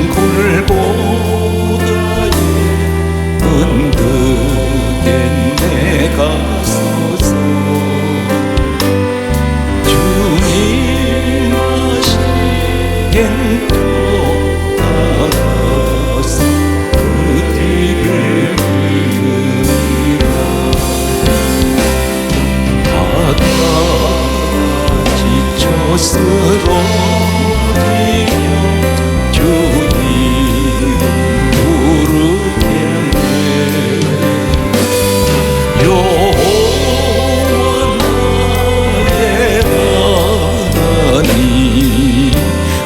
골고다의 언덕에 내가 서서 주님 하시겐 따라서 그 뒤를 이으리라. 바다 지쳐 쓰러지며 주 이름 부르겠네. 여호와 나의 하나님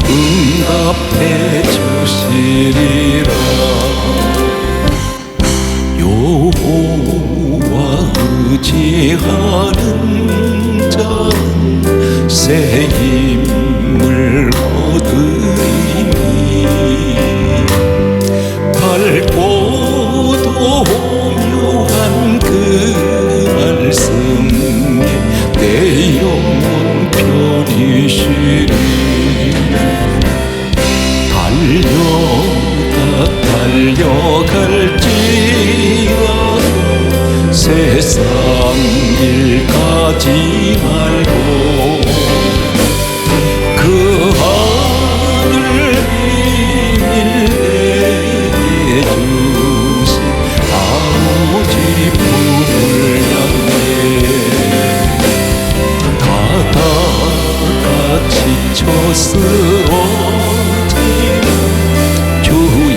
응답해 주시리라. 여호와 의지하는 자는 새 힘을 얻으리니 밝고 도묘한 그 말씀에 내 영혼 편이시리. 달려갈지라도 세상 일 가지 말고 그 하늘 비밀 내게 주신 아버지 품을 향해 가다가 지쳐 쓰러지면 주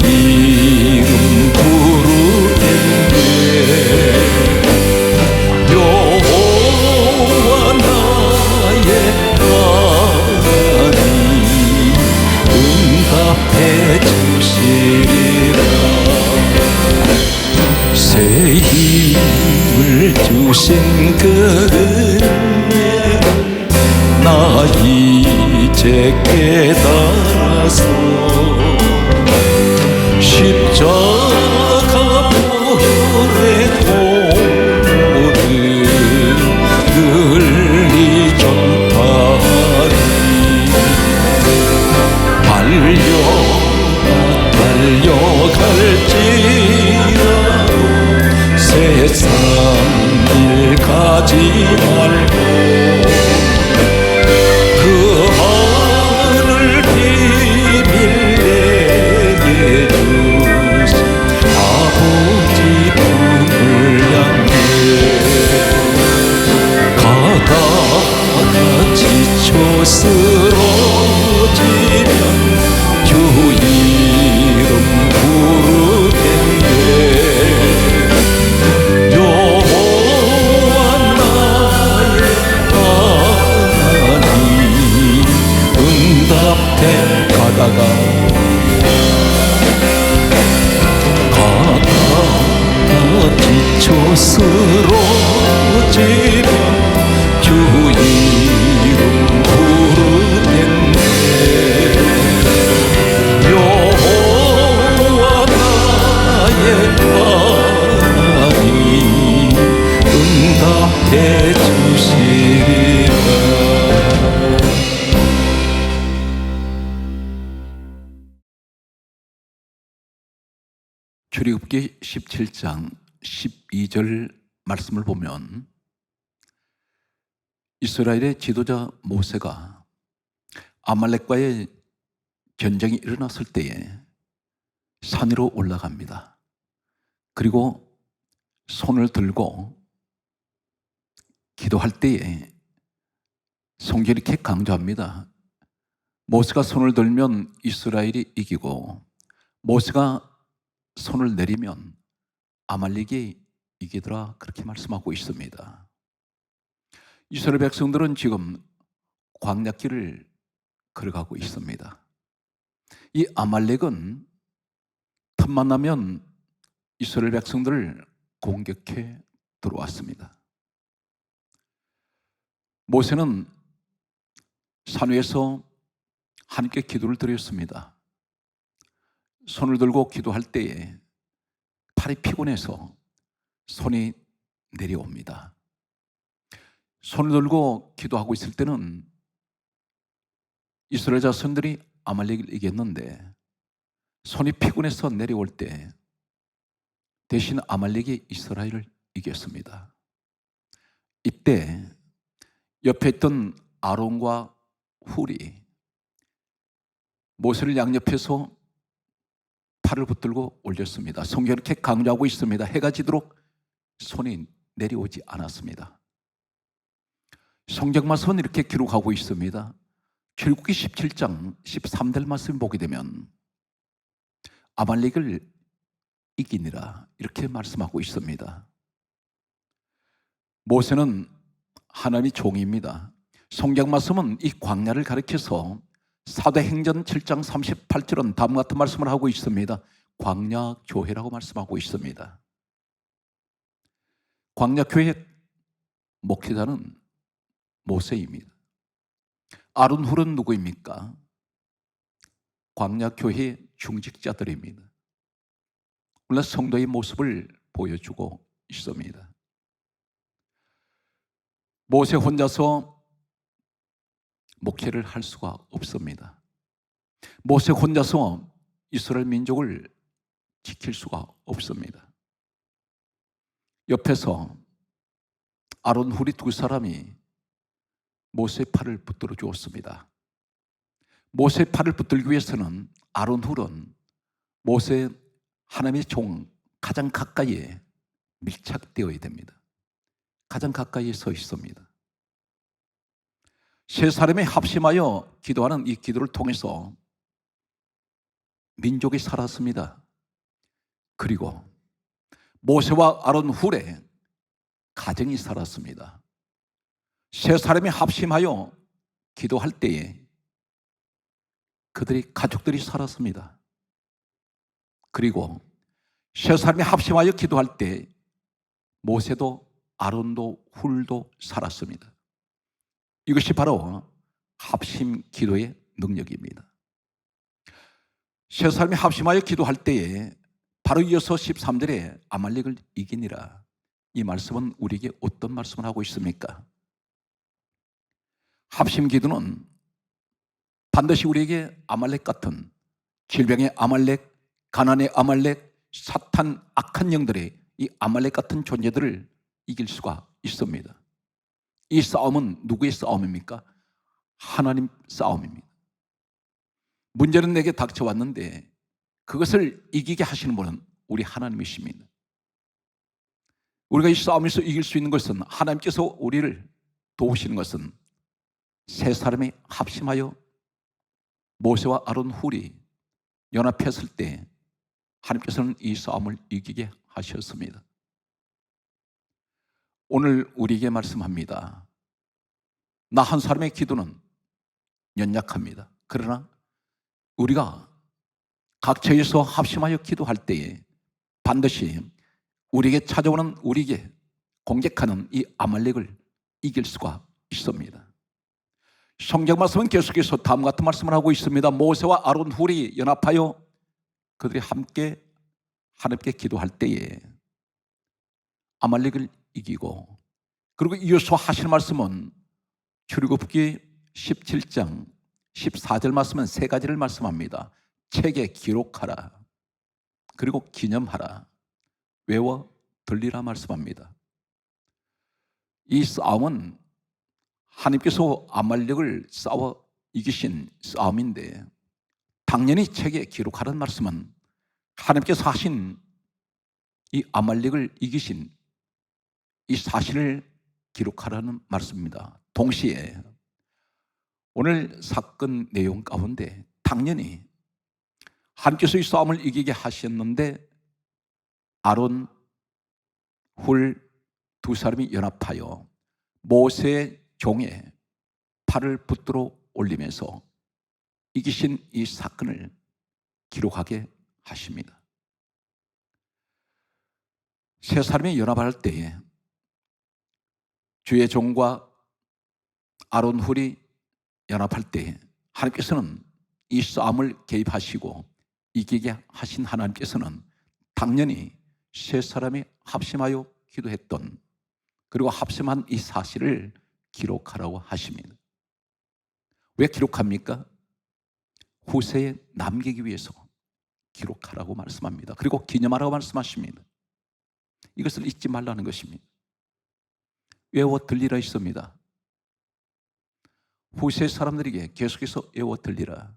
이름 부르겠네. 여호와 나의 하나님 응답해 주시리라. 새 힘을 주신 그 은혜를 나 이제 깨달아서 십자가 보혈의 도를 널리 전파하리. 달려갈지라도 세상 일 가지 말고 그 하늘 비밀 내게 주신 아버지 품을 향해 가다가 지쳐 쓰러지면 주 이름 부르겠네. 여호와 나의 하나님 응답해. 가다가 지쳐 쓰러지면 주 이름 부르겠네. 여호와 나의 하나님 응답해 주시리라. 출애굽기 17장 12절 말씀을 보면 이스라엘의 지도자 모세가 아말렉과의 전쟁이 일어났을 때에 산 위로 올라갑니다. 그리고 손을 들고 기도할 때에 성경이 이렇게 강조합니다. 모세가 손을 들면 이스라엘이 이기고 모세가 손을 내리면 아말렉이 이기더라, 그렇게 말씀하고 있습니다. 이스라엘 백성들은 지금 광야길을 걸어가고 있습니다. 이 아말렉은 틈만 나면 이스라엘 백성들을 공격해 들어왔습니다. 모세는 산 위에서 하나님께 기도를 드렸습니다. 손을 들고 기도할 때에 팔이 피곤해서 손이 내려옵니다. 손을 들고 기도하고 있을 때는 이스라엘 자손들이 아말렉을 이겼는데 손이 피곤해서 내려올 때 대신 아말렉이 이스라엘을 이겼습니다. 이때 옆에 있던 아론과 훌이 모세를 양옆에서 팔을 붙들고 올렸습니다. 성경은 이렇게 강조하고 있습니다. 해가 지도록 손이 내려오지 않았습니다. 성경마서는 이렇게 기록하고 있습니다. 출애굽기 17장 13절 말씀 보게 되면 아말렉을 이기니라 이렇게 말씀하고 있습니다. 모세는 하나님의 종입니다. 성경 말씀은 이 광야를 가리켜서 사도행전 7장 38절은 다음과 같은 말씀을 하고 있습니다. 광야교회라고 말씀하고 있습니다. 광야교회 목회자는 모세입니다. 아론 훌은 누구입니까? 광야교회 중직자들입니다. 물론 성도의 모습을 보여주고 있습니다. 모세 혼자서 목회를 할 수가 없습니다. 모세 혼자서 이스라엘 민족을 지킬 수가 없습니다. 옆에서 아론 훌이 두 사람이 모세의 팔을 붙들어 주었습니다. 모세의 팔을 붙들기 위해서는 아론 훌은 모세 하나님의 종 가장 가까이에 밀착되어야 됩니다. 가장 가까이에 서 있습니다. 세 사람이 합심하여 기도하는 이 기도를 통해서 민족이 살았습니다. 그리고 모세와 아론 훌의 가정이 살았습니다. 세 사람이 합심하여 기도할 때에 그들의 가족들이 살았습니다. 그리고 세 사람이 합심하여 기도할 때 모세도 아론도 훌도 살았습니다. 이것이 바로 합심 기도의 능력입니다. 세 사람이 합심하여 기도할 때에 바로 이어서 13절에 아말렉을 이기니라. 이 말씀은 우리에게 어떤 말씀을 하고 있습니까? 합심 기도는 반드시 우리에게 아말렉 같은 질병의 아말렉, 가난의 아말렉, 사탄, 악한 영들의 이 아말렉 같은 존재들을 이길 수가 있습니다. 이 싸움은 누구의 싸움입니까? 하나님 싸움입니다. 문제는 내게 닥쳐왔는데 그것을 이기게 하시는 분은 우리 하나님이십니다. 우리가 이 싸움에서 이길 수 있는 것은 하나님께서 우리를 도우시는 것은 세 사람이 합심하여 모세와 아론 훌이 연합했을 때 하나님께서는 이 싸움을 이기게 하셨습니다. 오늘 우리에게 말씀합니다. 나 한 사람의 기도는 연약합니다. 그러나 우리가 각처에서 합심하여 기도할 때에 반드시 우리에게 찾아오는 우리에게 공격하는 이 아말렉을 이길 수가 있습니다. 성경 말씀은 계속해서 다음과 같은 말씀을 하고 있습니다. 모세와 아론 훌이 연합하여 그들이 함께 하나님께 기도할 때에 아말렉을 이기고, 그리고 이어서 하시는 말씀은 출애굽기 17장 14절 말씀은 세 가지를 말씀합니다. 책에 기록하라, 그리고 기념하라, 외워 들리라 말씀합니다. 이 싸움은 하나님께서 아말렉을 싸워 이기신 싸움인데, 당연히 책에 기록하라는 말씀은 하나님께서 하신 이 아말렉을 이기신 이 사실을 기록하라는 말씀입니다. 동시에 오늘 사건 내용 가운데 당연히 하나님께서 이 싸움을 이기게 하셨는데 아론, 훌 두 사람이 연합하여 모세의 종에 팔을 붙들어 올리면서 이기신 이 사건을 기록하게 하십니다. 세 사람이 연합할 때에 주의 종과 아론 훌이 연합할 때 하나님께서는 이 싸움을 개입하시고 이기게 하신 하나님께서는 당연히 세 사람이 합심하여 기도했던, 그리고 합심한 이 사실을 기록하라고 하십니다. 왜 기록합니까? 후세에 남기기 위해서 기록하라고 말씀합니다. 그리고 기념하라고 말씀하십니다. 이것을 잊지 말라는 것입니다. 외워 들리라 있습니다. 후세 사람들에게 계속해서 외워 들리라.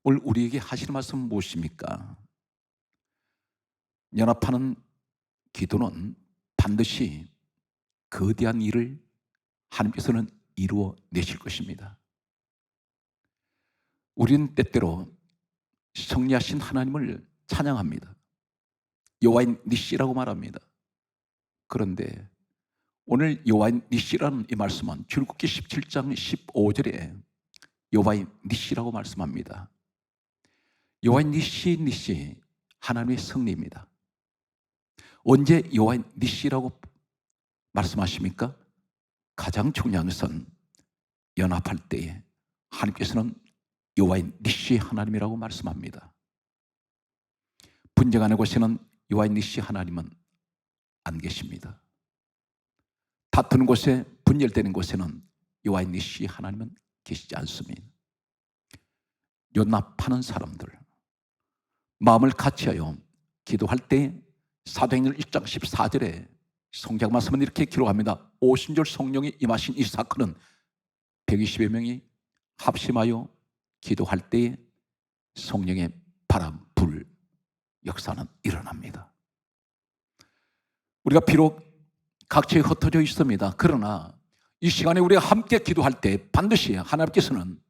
오늘 우리에게 하시는 말씀은 무엇입니까? 연합하는 기도는 반드시 거대한 일을 하나님께서는 이루어 내실 것입니다. 우리는 때때로 성리하신 하나님을 찬양합니다. 여호와의 니시라고 말합니다. 그런데 오늘 여호와의 니시라는 이 말씀은 출애굽기 17장 15절에 여호와의 니시라고 말씀합니다. 여호와의 니시 하나님의 승리입니다. 언제 여호와의 니시라고 말씀하십니까? 가장 중요한 것은 연합할 때에 하나님께서는 여호와의 니시 하나님이라고 말씀합니다. 분쟁하는 곳에는 여호와의 니시 하나님은 안 계십니다. 다투는 곳에, 분열되는 곳에는 여호와의 니시 하나님은 계시지 않습니다. 연합하는 사람들, 마음을 같이하여 기도할 때 사도행전 1장 14절에 성경 말씀은 이렇게 기록합니다. 오순절 성령이 임하신 이 사건은 120여 명이 합심하여 기도할 때에 성령의 바람, 불 역사는 일어납니다. 우리가 비록 각처에 흩어져 있습니다. 그러나 이 시간에 우리가 함께 기도할 때 반드시 하나님께서는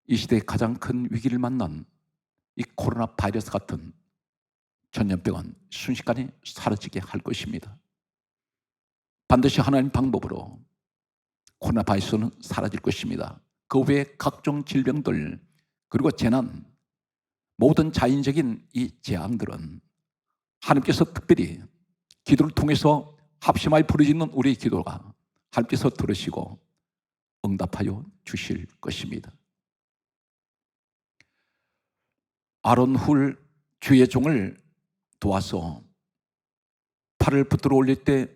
이 시대의 가장 큰 위기를 만난 이 코로나 바이러스 같은 전염병은 순식간에 사라지게 할 것입니다. 반드시 하나님 방법으로 코로나 바이러스는 사라질 것입니다. 그 외에 각종 질병들 그리고 재난, 모든 자연적인 이 재앙들은 하나님께서 특별히 기도를 통해서 합심하여 부르짖는 우리의 기도가 하나님께서 들으시고 응답하여 주실 것입니다. 아론 훌 주의 종을 도와서 팔을 붙들어 올릴 때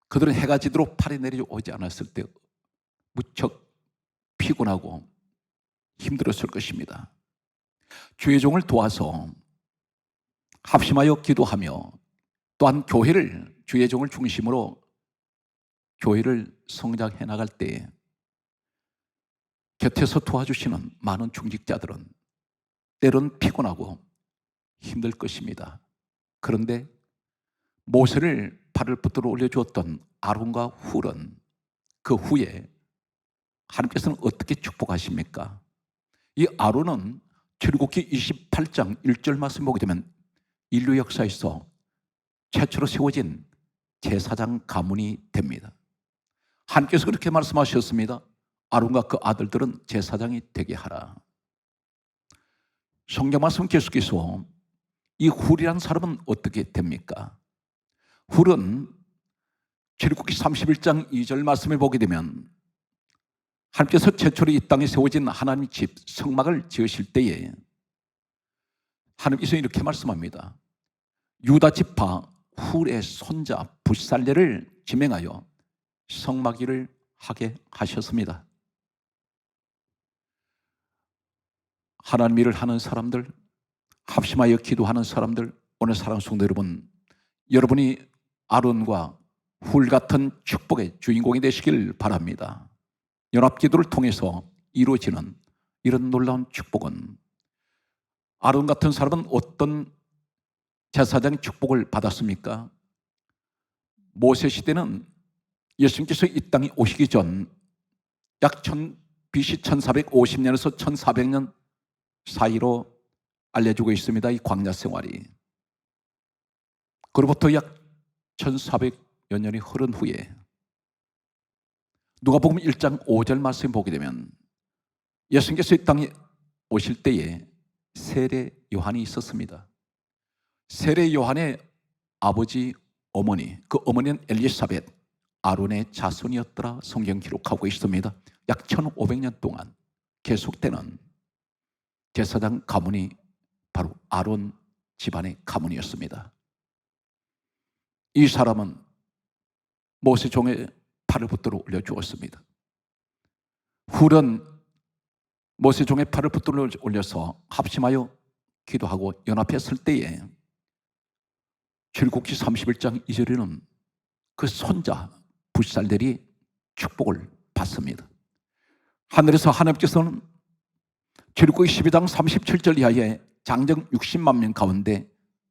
그들은 해가 지도록 팔이 내려오지 않았을 때 무척 피곤하고 힘들었을 것입니다. 주의 종을 도와서 합심하여 기도하며 또한 교회를, 주의 종을 중심으로 교회를 성장해 나갈 때 곁에서 도와주시는 많은 중직자들은 때론 피곤하고 힘들 것입니다. 그런데 모세를 발을 붙들어 올려주었던 아론과 훌은 그 후에 하나님께서는 어떻게 축복하십니까? 이 아론은 출애굽기 28장 1절 말씀 보게 되면 인류 역사에서 최초로 세워진 제사장 가문이 됩니다. 하나님께서 그렇게 말씀하셨습니다. 아론과 그 아들들은 제사장이 되게 하라. 성경 말씀 계속해서 이 훌이라는 사람은 어떻게 됩니까? 훌은 출애굽기 31장 2절 말씀을 보게 되면 하나님께서 최초로 이 땅에 세워진 하나님의 집 성막을 지으실 때에 하나님께서 이렇게 말씀합니다. 유다 지파 훌의 손자 부살레를 지명하여 성막 일을 하게 하셨습니다. 하나님 일을 하는 사람들, 합심하여 기도하는 사람들, 오늘 사랑하는 성도 여러분, 여러분이 아론과 훌 같은 축복의 주인공이 되시길 바랍니다. 연합기도를 통해서 이루어지는 이런 놀라운 축복은 아론 같은 사람은 어떤 제사장의 축복을 받았습니까? 모세 시대는 예수님께서 이 땅에 오시기 전 약 BC 1450년에서 1400년 사이로 알려지고 있습니다. 이 광야 생활이. 그로부터 약 1400여 년이 흐른 후에 누가복음 1장 5절 말씀 보게 되면 예수님께서 이 땅에 오실 때에 세례 요한이 있었습니다. 세례 요한의 아버지 어머니, 그 어머니는 엘리사벳, 아론의 자손이었더라 성경 기록하고 있습니다. 약 1500년 동안 계속되는 제사장 가문이 바로 아론 집안의 가문이었습니다. 이 사람은 모세 종의 팔을 붙들어 올려주었습니다. 훌은 모세 종의 팔을 붙들어 올려서 합심하여 기도하고 연합했을 때에 출애굽기 31장 2절에는 그 손자 붓살들이 축복을 받습니다. 하늘에서 하나님께서는 출애굽기 12장 37절 이하의 장정 60만 명 가운데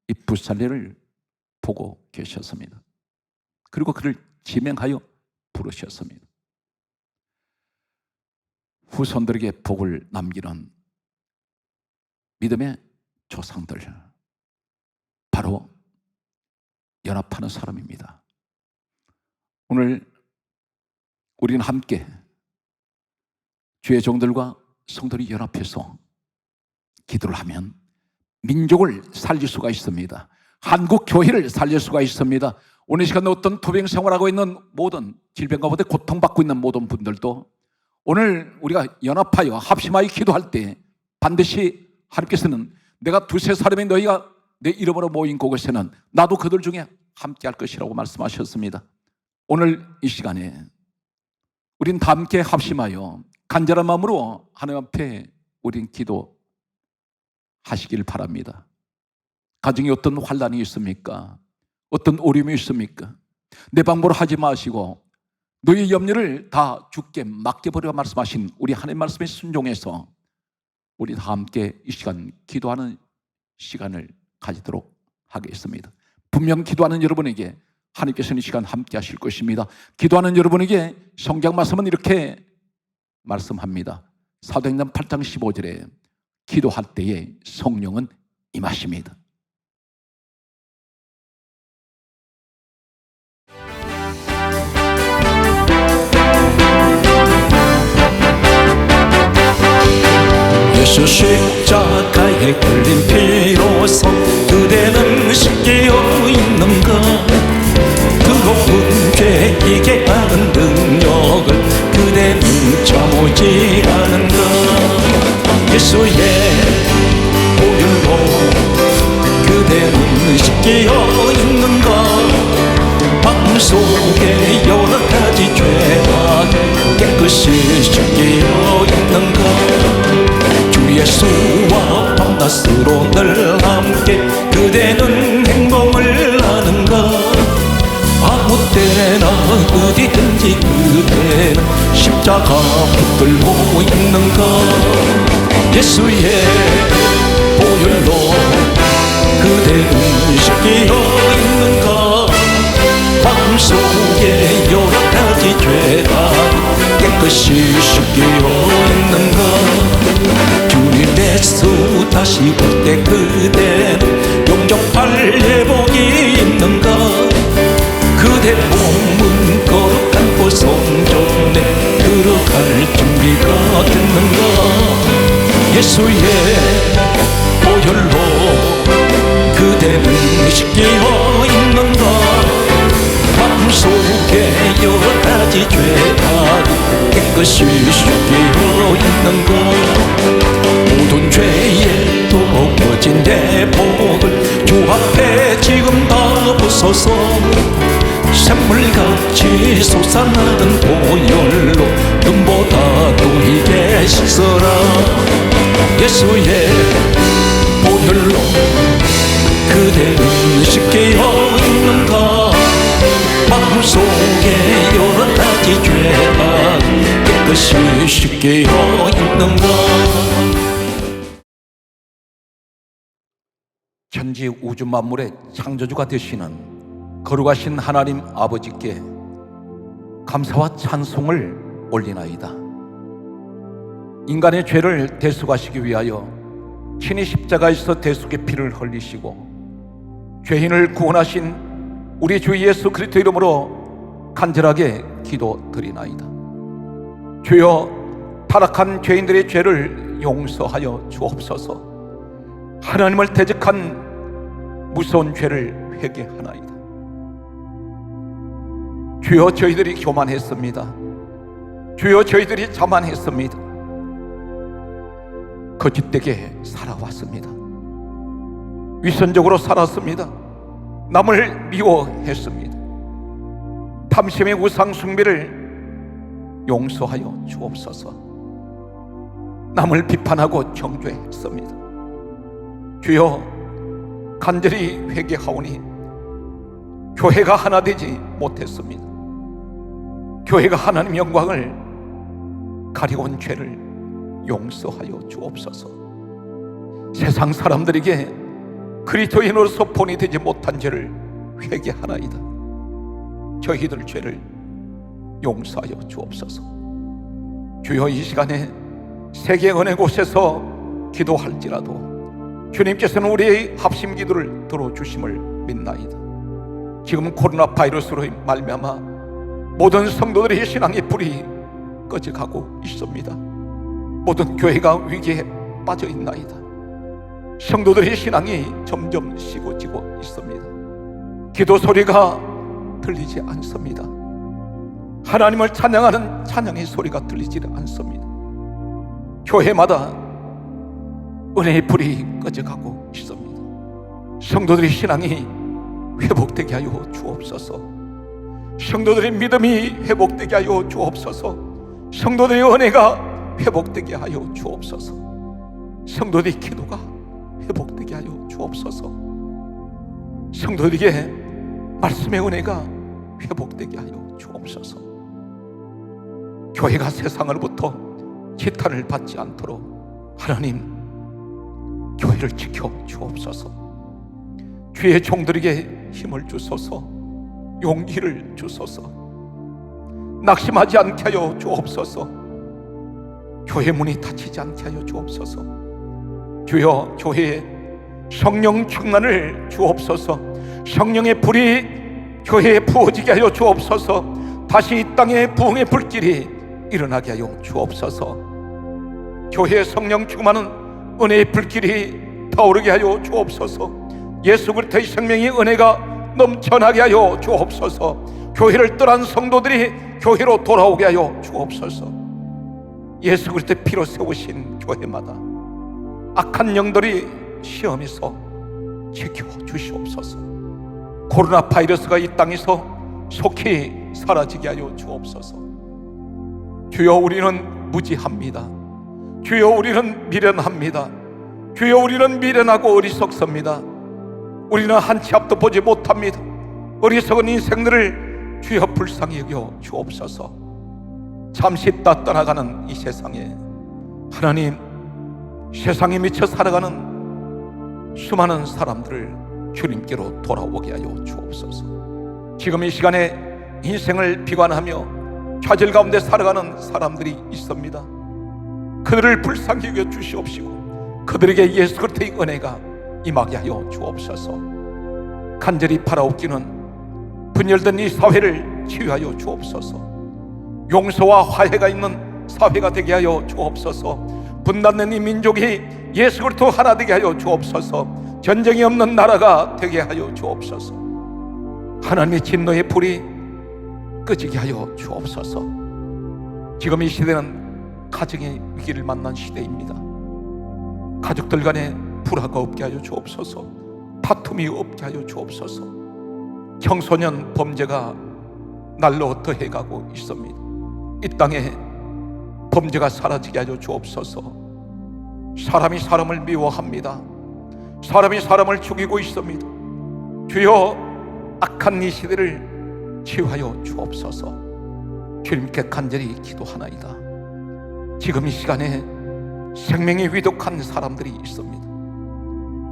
이 붓살레를 보고 계셨습니다. 그리고 그를 지명하여 부르셨습니다. 후손들에게 복을 남기는 믿음의 조상들, 바로 연합하는 사람입니다. 오늘 우리는 함께 주의 종들과 성도들이 연합해서 기도를 하면 민족을 살릴 수가 있습니다. 한국 교회를 살릴 수가 있습니다. 오늘 시간 어떤 토병 생활하고 있는 모든 질병 가운데 고통받고 있는 모든 분들도 오늘 우리가 연합하여 합심하여 기도할 때 반드시 하나님께서는 내가 두세 사람이 너희가 내 이름으로 모인 곳에서는 나도 그들 중에 함께 할 것이라고 말씀하셨습니다. 오늘 이 시간에 우린 다 함께 합심하여 간절한 마음으로 하나님 앞에 우린 기도하시길 바랍니다. 가정에 어떤 환난이 있습니까? 어떤 어려움이 있습니까? 내 방법으로 하지 마시고 너희 염려를 다 주께 맡겨버려 말씀하신 우리 하나님 말씀에 순종해서 우리 다 함께 이 시간 기도하는 시간을 가지도록 하겠습니다. 분명 기도하는 여러분에게 하나님께서는 이 시간 함께 하실 것입니다. 기도하는 여러분에게 성경 말씀은 이렇게 말씀합니다. 사도행전 8장 15절에 기도할 때에 성령은 임하십니다. 예수 십자가에 걸린 피로써 그대는 씻겨 있는가? 그 높은 죄에게 하는 능력을 그대는 참오지 않은가? 예수의 보혈로 그대는 씻겨 있는가? 마음속에 여러 가지 죄악 깨끗이 씻겨 있는가? 주 예수와 밤낮으로 늘 함께 그대는 행복을 하는가? 아무 때나 어디든지 그대는 십자가 붙들고 있는가? 예수의 보혈로 그대는 씻겨 있는가? 마음속에 여러 가지 죄악 깨끗이 씻겨 있는가? 주님의 수 다시 올 때 그대는 영접할 예복이 있는가? 그대 몸은 거룩한 보성전에 들어갈 준비가 됐는가? 예수의 보혈로 그대는 씻겨 있는가? 마음속에 여러 가지 죄악 깨끗이 씻겨 있는가? 모든 죄에 도거진 내 복을 주 앞에 지금 다 부숴서 샘물같이 솟아나는 보혈로 눈보다 또이게 씻어라. 예수의 보혈로 그대는 씻겨 있는가? 마음속에 여러 가지 죄악 깨끗이 씻겨 있는가? 천지 우주 만물의 창조주가 되시는 거룩하신 하나님 아버지께 감사와 찬송을 올리나이다. 인간의 죄를 대속하시기 위하여 친히 십자가에서 대속의 피를 흘리시고 죄인을 구원하신 우리 주 예수 그리스도 이름으로 간절하게 기도드리나이다. 주여, 타락한 죄인들의 죄를 용서하여 주옵소서. 하나님을 대적한 무서운 죄를 회개하나이다. 주여, 저희들이 교만했습니다. 주여, 저희들이 자만했습니다. 거짓되게 살아왔습니다. 위선적으로 살았습니다. 남을 미워했습니다. 탐심의 우상 숭배를 용서하여 주옵소서. 남을 비판하고 정죄했습니다. 주여, 간절히 회개하오니 교회가 하나 되지 못했습니다. 교회가 하나님 영광을 가리고 온 죄를 용서하여 주옵소서. 세상 사람들에게 그리스도인으로서 본이 되지 못한 죄를 회개하나이다. 저희들 죄를 용서하여 주옵소서. 주여, 이 시간에 세계 어느 곳에서 기도할지라도 주님께서는 우리의 합심 기도를 들어주심을 믿나이다. 지금 코로나 바이러스로 말미암아 모든 성도들의 신앙의 불이 꺼져가고 있습니다. 모든 교회가 위기에 빠져 있나이다. 성도들의 신앙이 점점 식어지고 있습니다. 기도 소리가 들리지 않습니다. 하나님을 찬양하는 찬양의 소리가 들리지 않습니다. 교회마다 은혜의 불이 꺼져가고 있습니다. 성도들의 신앙이 회복되게 하여 주옵소서. 성도들의 믿음이 회복되게 하여 주옵소서. 성도들의 은혜가 회복되게 하여 주옵소서. 성도들의 기도가 회복되게 하여 주옵소서. 성도들에게 말씀의 은혜가 회복되게 하여 주옵소서. 교회가 세상으로부터 지탄을 받지 않도록 하나님, 교회를 지켜 주옵소서. 주의 종들에게 힘을 주소서. 용기를 주소서. 낙심하지 않게 하여 주옵소서. 교회 문이 닫히지 않게 하여 주옵소서. 주여, 교회에 성령 충만을 주옵소서. 성령의 불이 교회에 부어지게 하여 주옵소서. 다시 이 땅에 부흥의 불길이 일어나게 하여 주옵소서. 교회에 성령 충만은 은혜의 불길이 타오르게 하여 주옵소서. 예수 그리스도의 생명의 은혜가 넘쳐나게 하여 주옵소서. 교회를 떠난 성도들이 교회로 돌아오게 하여 주옵소서. 예수 그리스도의 피로 세우신 교회마다 악한 영들이 시험에서 지켜주시옵소서. 코로나 바이러스가 이 땅에서 속히 사라지게 하여 주옵소서. 주여, 우리는 무지합니다. 주여, 우리는 미련합니다. 주여, 우리는 미련하고 어리석습니다. 우리는 한치 앞도 보지 못합니다. 어리석은 인생들을 주여 불쌍히 여겨 주옵소서. 잠시 떠나가는 이 세상에 하나님, 세상에 미쳐 살아가는 수많은 사람들을 주님께로 돌아오게 하여 주옵소서. 지금 이 시간에 인생을 비관하며 좌절 가운데 살아가는 사람들이 있습니다. 그들을 불쌍히 여겨 주시옵시고 그들에게 예수 그리스도의 은혜가 임하게 하여 주옵소서. 간절히 바라옵기는 분열된 이 사회를 치유하여 주옵소서. 용서와 화해가 있는 사회가 되게 하여 주옵소서. 분단된 이 민족이 예수 그리스도 하나 되게 하여 주옵소서. 전쟁이 없는 나라가 되게 하여 주옵소서. 하나님의 진노의 불이 꺼지게 하여 주옵소서. 지금 이 시대는 가정의 위기를 만난 시대입니다. 가족들 간에 불화가 없게 하여 주옵소서. 다툼이 없게 하여 주옵소서. 청소년 범죄가 날로 더해가고 있습니다. 이 땅에 범죄가 사라지게 하여 주옵소서. 사람이 사람을 미워합니다. 사람이 사람을 죽이고 있습니다. 주여, 악한 이 시대를 치유하여 주옵소서. 주님께 간절히 기도하나이다. 지금 이 시간에 생명이 위독한 사람들이 있습니다.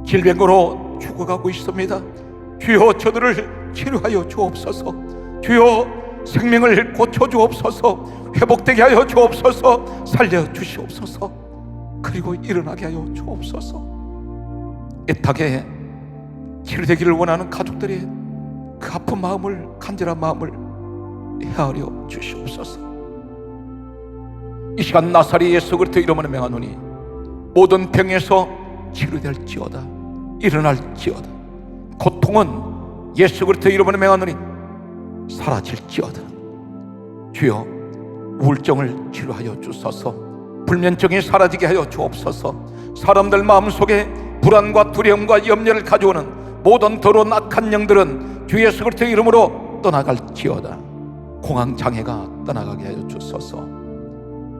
질병으로 죽어가고 있습니다. 주여, 저들을 치료하여 주옵소서. 주여, 생명을 고쳐주옵소서. 회복되게 하여 주옵소서. 살려주시옵소서. 그리고 일어나게 하여 주옵소서. 애타게 치료되기를 원하는 가족들의 그 아픈 마음을, 간절한 마음을 헤아려 주시옵소서. 이 시간 나사렛 예수 그리스도 이름으로 명하노니 모든 병에서 치료될지어다. 일어날지어다. 고통은 예수 그리스도 이름으로 명하노니 사라질지어다. 주여, 우울증을 치료하여 주소서. 불면증이 사라지게 하여 주옵소서. 사람들 마음속에 불안과 두려움과 염려를 가져오는 모든 더러운 악한 영들은 주 예수 그리스도의 이름으로 떠나갈지어다. 공황장애가 떠나가게 하여 주소서.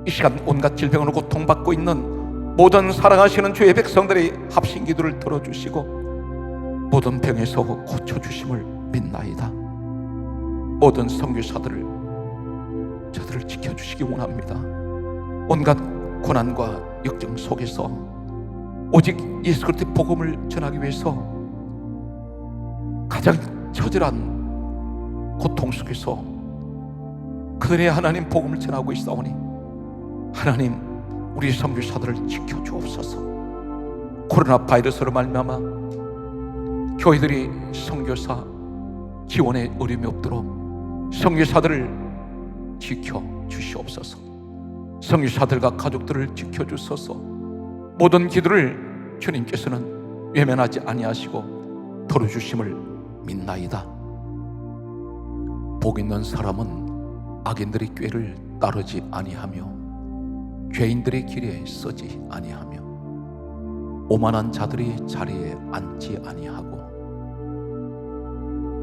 이 시간 온갖 질병으로 고통받고 있는 모든 사랑하시는 주의 백성들의 합심 기도를 들어주시고 모든 병에서 고쳐주심을 믿나이다. 모든 선교사들을 저들을 지켜주시기 원합니다. 온갖 고난과 역정 속에서 오직 예수 그리스도의 복음을 전하기 위해서 가장 처절한 고통 속에서 그들의 하나님 복음을 전하고 있사오니 하나님 우리 선교사들을 지켜주옵소서. 코로나 바이러스로 말미암아 교회들이 선교사 지원에 어려움이 없도록 선교사들을 지켜주시옵소서. 선교사들과 가족들을 지켜주소서. 모든 기도를 주님께서는 외면하지 아니하시고 들어주심을 믿나이다. 복 있는 사람은 악인들의 꾀를 따르지 아니하며 죄인들의 길에 서지 아니하며 오만한 자들의 자리에 앉지 아니하고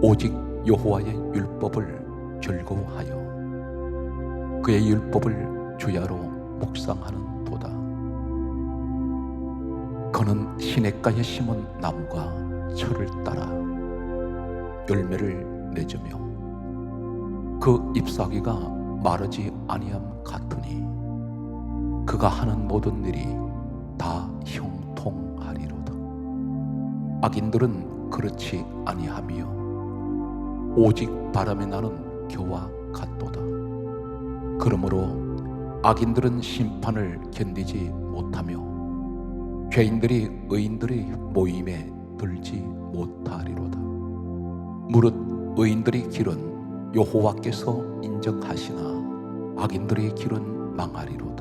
오직 여호와의 율법을 즐거워하여 그의 율법을 주야로 묵상하는 도다. 그는 시냇가에 심은 나무가 철을 따라 열매를 맺으며 그 잎사귀가 마르지 아니함 같으니 그가 하는 모든 일이 다 형통하리로다. 악인들은 그렇지 아니하며 오직 바람에 나는 겨와 같도다. 그러므로 악인들은 심판을 견디지 못하며 죄인들이 의인들의 모임에 들지 못하리로다. 무릇 의인들의 길은 여호와께서 인정하시나 악인들의 길은 망하리로다.